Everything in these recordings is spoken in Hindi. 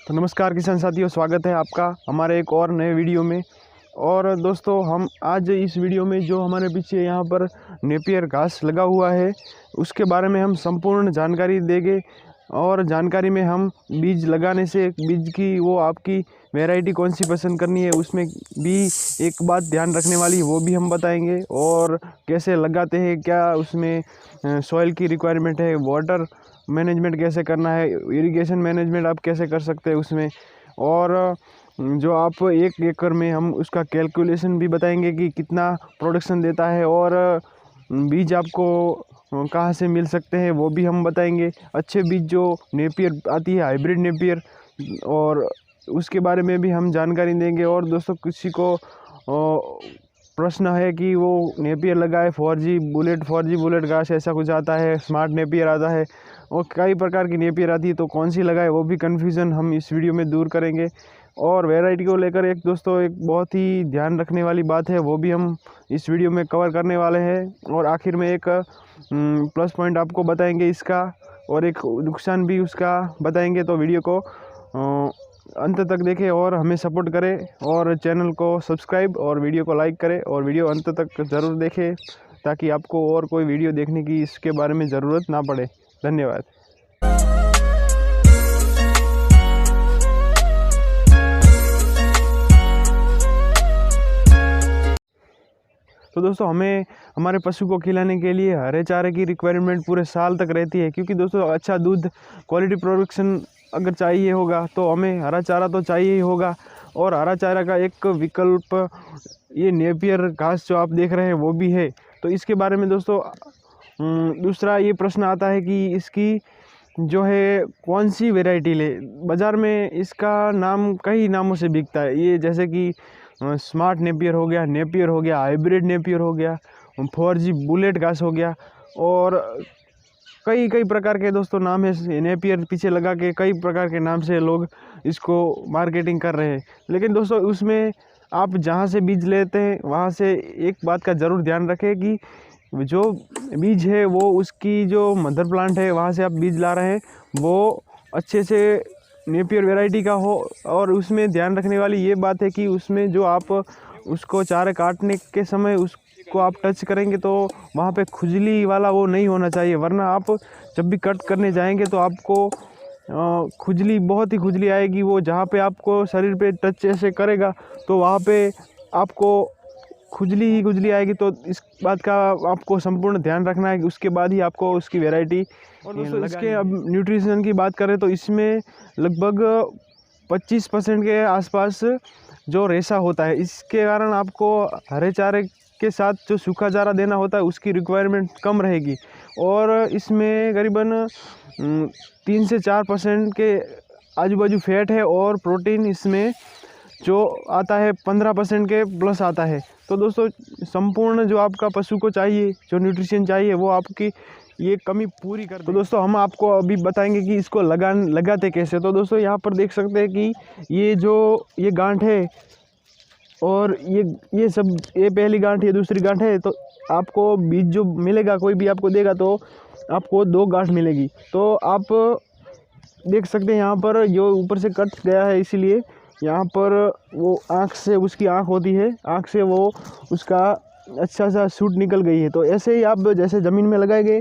तो नमस्कार किसान साथियों, स्वागत है आपका हमारे एक और नए वीडियो में। और दोस्तों, हम आज इस वीडियो में जो हमारे पीछे यहाँ पर नेपियर घास लगा हुआ है उसके बारे में हम संपूर्ण जानकारी देंगे। और जानकारी में हम बीज लगाने से बीज की वो आपकी वैरायटी कौन सी पसंद करनी है उसमें भी एक बात ध्यान रखने वाली है, वो भी हम बताएंगे। और कैसे लगाते हैं, क्या उसमें सॉइल की रिक्वायरमेंट है, वाटर मैनेजमेंट कैसे करना है, इरिगेशन मैनेजमेंट आप कैसे कर सकते हैं उसमें। और जो आप 1 एकड़ में हम उसका कैलकुलेशन भी बताएंगे कि कितना प्रोडक्शन देता है। और बीज आपको कहाँ से मिल सकते हैं वो भी हम बताएंगे। अच्छे बीज जो नेपियर आती है, हाइब्रिड नेपियर, और उसके बारे में भी हम जानकारी देंगे। और दोस्तों, किसी को प्रश्न है कि वो नेपियर लगाए 4G बुलेट घास ऐसा कुछ आता है, स्मार्ट नेपियर आता है और कई प्रकार की नेपियर आती है, तो कौन सी लगाए वो भी कन्फ्यूज़न हम इस वीडियो में दूर करेंगे। और वैरायटी को लेकर एक बहुत ही ध्यान रखने वाली बात है, वो भी हम इस वीडियो में कवर करने वाले हैं। और आखिर में एक प्लस पॉइंट आपको बताएंगे इसका, और एक नुकसान भी उसका बताएंगे। तो वीडियो को अंत तक देखें और हमें सपोर्ट करें, और चैनल को सब्सक्राइब और वीडियो को लाइक करें, और वीडियो अंत तक ज़रूर देखें ताकि आपको और कोई वीडियो देखने की इसके बारे में ज़रूरत ना पड़े। धन्यवाद। तो दोस्तों, हमें हमारे पशु को खिलाने के लिए हरे चारे की रिक्वायरमेंट पूरे साल तक रहती है, क्योंकि दोस्तों अच्छा दूध, क्वालिटी प्रोडक्शन अगर चाहिए होगा तो हमें हरा चारा तो चाहिए ही होगा। और हरा चारा का एक विकल्प ये नेपियर घास जो आप देख रहे हैं वो भी है। तो इसके बारे में दोस्तों दूसरा ये प्रश्न आता है कि इसकी जो है कौन सी वैरायटी ले। बाज़ार में इसका नाम कई नामों से बिकता है, ये जैसे कि स्मार्ट नेपियर हो गया, हाइब्रिड नेपियर हो गया, 4G बुलेट घास हो गया, और कई प्रकार के दोस्तों नाम है। नेपियर पीछे लगा के कई प्रकार के नाम से लोग इसको मार्केटिंग कर रहे हैं। लेकिन दोस्तों, उसमें आप जहाँ से बीज लेते हैं वहाँ से एक बात का ज़रूर ध्यान रखें कि जो बीज है वो उसकी जो मदर प्लांट है वहाँ से आप बीज ला रहे हैं वो अच्छे से नेपियर वैरायटी का हो। और उसमें ध्यान रखने वाली ये बात है कि उसमें जो आप उसको चारे काटने के समय उसको आप टच करेंगे तो वहाँ पे खुजली वाला वो नहीं होना चाहिए, वरना आप जब भी कट करने जाएंगे तो आपको खुजली, बहुत ही खुजली आएगी। वो जहाँ पे आपको शरीर पे टच ऐसे करेगा तो वहाँ पे आपको खुजली ही खुजली आएगी। तो इस बात का आपको संपूर्ण ध्यान रखना है कि उसके बाद ही आपको उसकी वैरायटी। और दोस्तों, इसके अब न्यूट्रिशन की बात करें तो इसमें लगभग 25% के आसपास जो रेशा होता है, इसके कारण आपको हरे चारे के साथ जो सूखा चारा देना होता है उसकी रिक्वायरमेंट कम रहेगी। और इसमें करीबन 3 से 4% के आजू बाजू फैट है, और प्रोटीन इसमें जो आता है 15% के प्लस आता है। तो दोस्तों, संपूर्ण जो आपका पशु को चाहिए, जो न्यूट्रिशन चाहिए, वो आपकी ये कमी पूरी कर। तो दोस्तों, हम आपको अभी बताएंगे कि इसको लगाते कैसे। तो दोस्तों, यहाँ पर देख सकते हैं कि ये गांठ है, और ये सब, ये पहली गांठ, ये दूसरी गांठ है। तो आपको बीज जो मिलेगा, कोई भी आपको देगा तो आपको 2 गांठ मिलेगी। तो आप देख सकते हैं यहाँ पर जो ऊपर से कट गया है, इसीलिए यहाँ पर वो आँख से, उसकी आँख होती है, आँख से वो उसका अच्छा सा सूट निकल गई है। तो ऐसे ही आप जैसे ज़मीन में लगाएंगे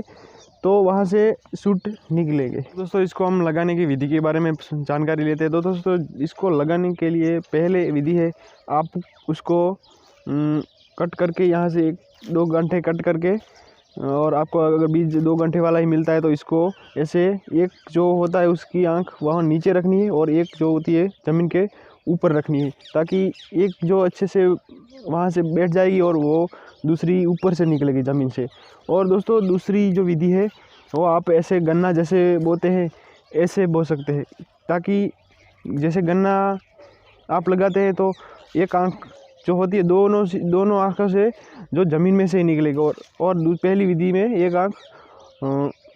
तो वहाँ से सूट निकलेंगे। दोस्तों, इसको हम लगाने की विधि के बारे में जानकारी लेते हैं। तो दोस्तों, इसको लगाने के लिए पहले विधि है, आप उसको कट करके यहाँ से 1-2 घंटे कट करके, और आपको अगर बीज 2 घंटे वाला ही मिलता है तो इसको ऐसे, एक जो होता है उसकी आँख वहाँ नीचे रखनी है और एक जो होती है ज़मीन के ऊपर रखनी है, ताकि एक जो अच्छे से वहाँ से बैठ जाएगी और वो दूसरी ऊपर से निकलेगी ज़मीन से। और दोस्तों, दूसरी जो विधि है वो आप ऐसे गन्ना जैसे बोते हैं ऐसे बो सकते हैं, ताकि जैसे गन्ना आप लगाते हैं तो एक आँख जो होती है दोनों आँखों से जो ज़मीन में से ही निकलेगी, और पहली विधि में एक आँख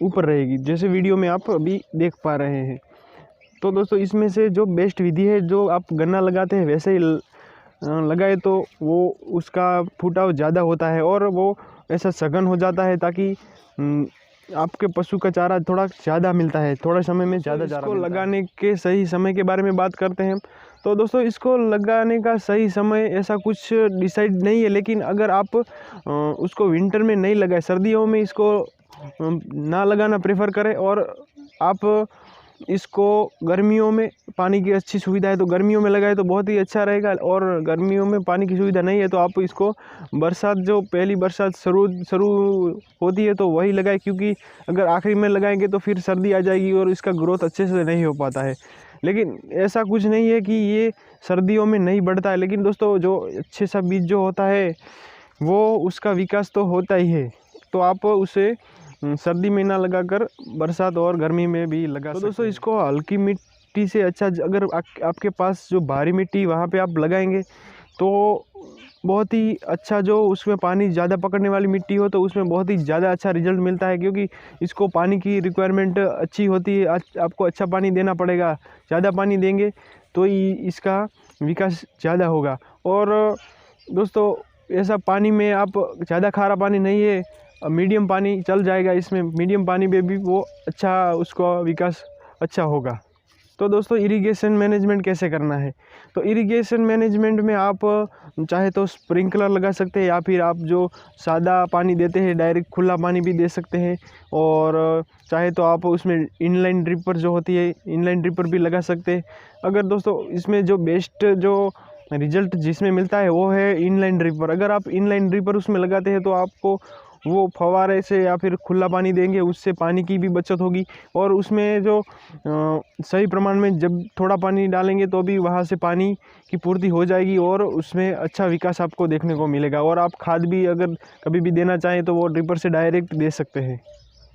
ऊपर रहेगी, जैसे वीडियो में आप अभी देख पा रहे हैं। तो दोस्तों, इसमें से जो बेस्ट विधि है, जो आप गन्ना लगाते हैं वैसे ही लगाए तो वो उसका फुटाव ज़्यादा होता है और वो ऐसा सघन हो जाता है, ताकि आपके पशु का चारा थोड़ा ज़्यादा मिलता है, थोड़ा समय में ज़्यादा चारा इसको मिलता है। लगाने के सही समय के बारे में बात करते हैं तो दोस्तों इसको लगाने का सही समय ऐसा कुछ डिसाइड नहीं है, लेकिन अगर आप उसको विंटर में नहीं लगाए, सर्दियों में इसको ना लगाना प्रेफर करें, और आप इसको गर्मियों में पानी की अच्छी सुविधा है तो गर्मियों में लगाए तो बहुत ही अच्छा रहेगा, और गर्मियों में पानी की सुविधा नहीं है तो आप इसको बरसात, जो पहली बरसात शुरू होती है तो वही लगाए, क्योंकि अगर आखिरी में लगाएंगे तो फिर सर्दी आ जाएगी और इसका ग्रोथ अच्छे से नहीं हो पाता है। लेकिन ऐसा कुछ नहीं है कि ये सर्दियों में नहीं बढ़ता है, लेकिन दोस्तों जो अच्छे सा बीज जो होता है वो उसका विकास तो होता ही है, तो आप उसे सर्दी में ना लगाकर बरसात और गर्मी में भी लगा सकते हैं। दोस्तों इसको हल्की मिट्टी से अच्छा, अगर आपके पास जो भारी मिट्टी वहाँ पे आप लगाएंगे तो बहुत ही अच्छा, जो उसमें पानी ज़्यादा पकड़ने वाली मिट्टी हो तो उसमें बहुत ही ज़्यादा अच्छा रिजल्ट मिलता है, क्योंकि इसको पानी की रिक्वायरमेंट अच्छी होती है, आपको अच्छा पानी देना पड़ेगा, ज़्यादा पानी देंगे तो ही इसका विकास ज़्यादा होगा। और दोस्तों ऐसा पानी में आप ज़्यादा खारा पानी नहीं है, मीडियम पानी चल जाएगा, इसमें मीडियम पानी में भी वो अच्छा, उसका विकास अच्छा होगा। तो दोस्तों इरिगेशन मैनेजमेंट कैसे करना है, तो इरिगेशन मैनेजमेंट में आप चाहे तो स्प्रिंकलर लगा सकते हैं, या फिर आप जो सादा पानी देते हैं डायरेक्ट खुला पानी भी दे सकते हैं, और चाहे तो आप उसमें इनलाइन ड्रिपर जो होती है इनलाइन ड्रिपर भी लगा सकते हैं। अगर दोस्तों इसमें जो बेस्ट जो रिजल्ट जिसमें मिलता है वो है इनलाइन ड्रिपर। अगर आप इनलाइन ड्रिपर उसमें लगाते हैं तो आपको वो फवारे से या फिर खुला पानी देंगे, उससे पानी की भी बचत होगी, और उसमें जो सही प्रमाण में जब थोड़ा पानी डालेंगे तो भी वहाँ से पानी की पूर्ति हो जाएगी, और उसमें अच्छा विकास आपको देखने को मिलेगा। और आप खाद भी अगर कभी भी देना चाहें तो वो ड्रिपर से डायरेक्ट दे सकते हैं।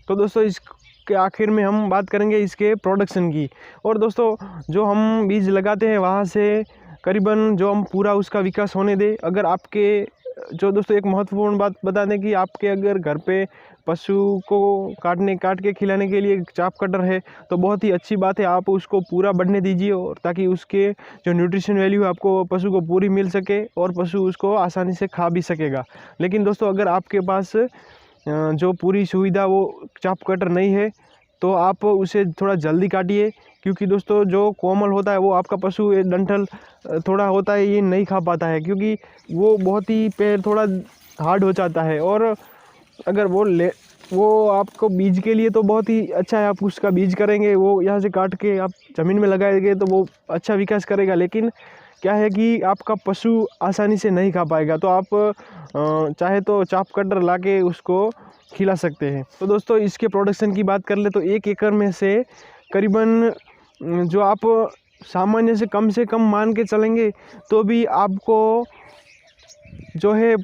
तो दोस्तों इसके आखिर में हम बात करेंगे इसके प्रोडक्शन की। और दोस्तों जो हम बीज लगाते हैं वहाँ से करीबन जो हम पूरा उसका विकास होने दें, अगर आपके जो दोस्तों एक महत्वपूर्ण बात बता दें कि आपके अगर घर पे पशु को काट के खिलाने के लिए चाप कटर है तो बहुत ही अच्छी बात है, आप उसको पूरा बढ़ने दीजिए, और ताकि उसके जो न्यूट्रिशन वैल्यू आपको पशु को पूरी मिल सके और पशु उसको आसानी से खा भी सकेगा। लेकिन दोस्तों अगर आपके पास जो पूरी सुविधा वो चाप कटर नहीं है तो आप उसे थोड़ा जल्दी काटिए, क्योंकि दोस्तों जो कोमल होता है वो आपका पशु डंठल थोड़ा होता है, ये नहीं खा पाता है, क्योंकि वो बहुत ही पैर थोड़ा हार्ड हो जाता है। और अगर वो आपको बीज के लिए तो बहुत ही अच्छा है, आप उसका बीज करेंगे, वो यहाँ से काट के आप ज़मीन में लगाएंगे तो वो अच्छा विकास करेगा। लेकिन क्या है कि आपका पशु आसानी से नहीं खा पाएगा, तो आप चाहे तो चाप कटर ला के उसको खिला सकते हैं। तो दोस्तों इसके प्रोडक्शन की बात कर ले तो 1 एकड़ में से करीबन जो आप सामान्य से कम मान के चलेंगे तो भी आपको जो है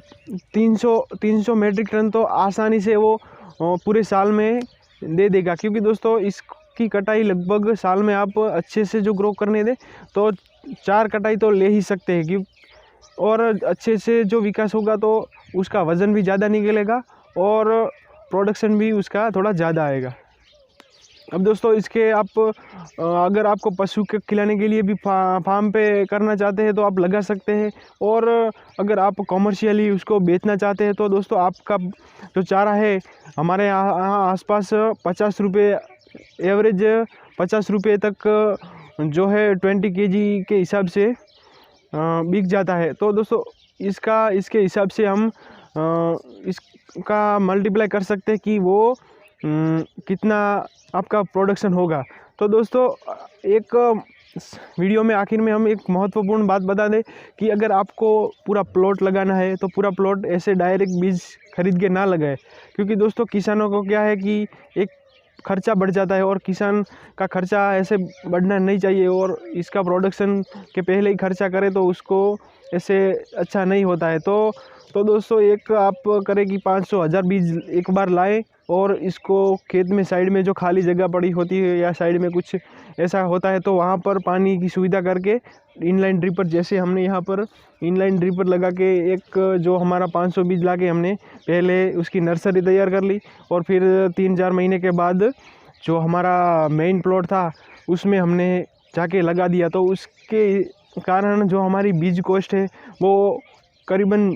300 मेट्रिक टन तो आसानी से वो पूरे साल में दे देगा, क्योंकि दोस्तों इसकी कटाई लगभग साल में आप अच्छे से जो ग्रो करने दें तो 4 कटाई तो ले ही सकते हैं, क्यों और अच्छे से जो विकास होगा तो उसका वज़न भी ज़्यादा निकलेगा और प्रोडक्शन भी उसका थोड़ा ज़्यादा आएगा। अब दोस्तों इसके आप अगर आपको पशु के खिलाने के लिए भी फार्म पे करना चाहते हैं तो आप लगा सकते हैं, और अगर आप कॉमर्शियली उसको बेचना चाहते हैं तो दोस्तों आपका जो चारा है हमारे यहाँ आसपास 50 रुपये एवरेज 50 रुपये तक जो है 20 kg के हिसाब से बिक जाता है। तो दोस्तों इसके हिसाब से हम इसका मल्टीप्लाई कर सकते हैं कि वो कितना आपका प्रोडक्शन होगा। तो दोस्तों एक वीडियो में आखिर में हम एक महत्वपूर्ण बात बता दें कि अगर आपको पूरा प्लॉट लगाना है तो पूरा प्लॉट ऐसे डायरेक्ट बीज खरीद के ना लगाए, क्योंकि दोस्तों किसानों को क्या है कि एक खर्चा बढ़ जाता है, और किसान का खर्चा ऐसे बढ़ना नहीं चाहिए, और इसका प्रोडक्शन के पहले ही खर्चा करे तो उसको ऐसे अच्छा नहीं होता है। तो दोस्तों एक आप करें कि 500-1000 बीज एक बार लाएं और इसको खेत में साइड में जो खाली जगह पड़ी होती है या साइड में कुछ ऐसा होता है तो वहाँ पर पानी की सुविधा करके इनलाइन ड्रिपर, जैसे हमने यहाँ पर इनलाइन ड्रिपर लगा के एक जो हमारा 500 बीज ला के हमने पहले उसकी नर्सरी तैयार कर ली, और फिर 3-4 महीने के बाद जो हमारा मेन प्लॉट था उसमें हमने जाके लगा दिया। तो उसके कारण जो हमारी बीज कॉस्ट है वो करीबन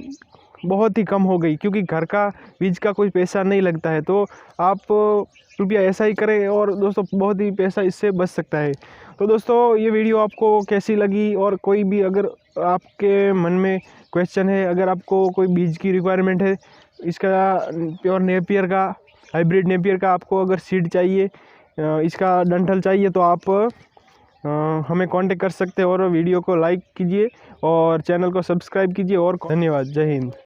बहुत ही कम हो गई, क्योंकि घर का बीज का कोई पैसा नहीं लगता है। तो आप कृपया ऐसा ही करें और दोस्तों बहुत ही पैसा इससे बच सकता है। तो दोस्तों ये वीडियो आपको कैसी लगी, और कोई भी अगर आपके मन में क्वेश्चन है, अगर आपको कोई बीज की रिक्वायरमेंट है, इसका प्योर नेपियर का, हाइब्रिड नेपियर का आपको अगर सीड चाहिए, इसका डंठल चाहिए, तो आप हमें कांटेक्ट कर सकते हैं। और वीडियो को लाइक कीजिए और चैनल को सब्सक्राइब कीजिए। और धन्यवाद। जय हिंद।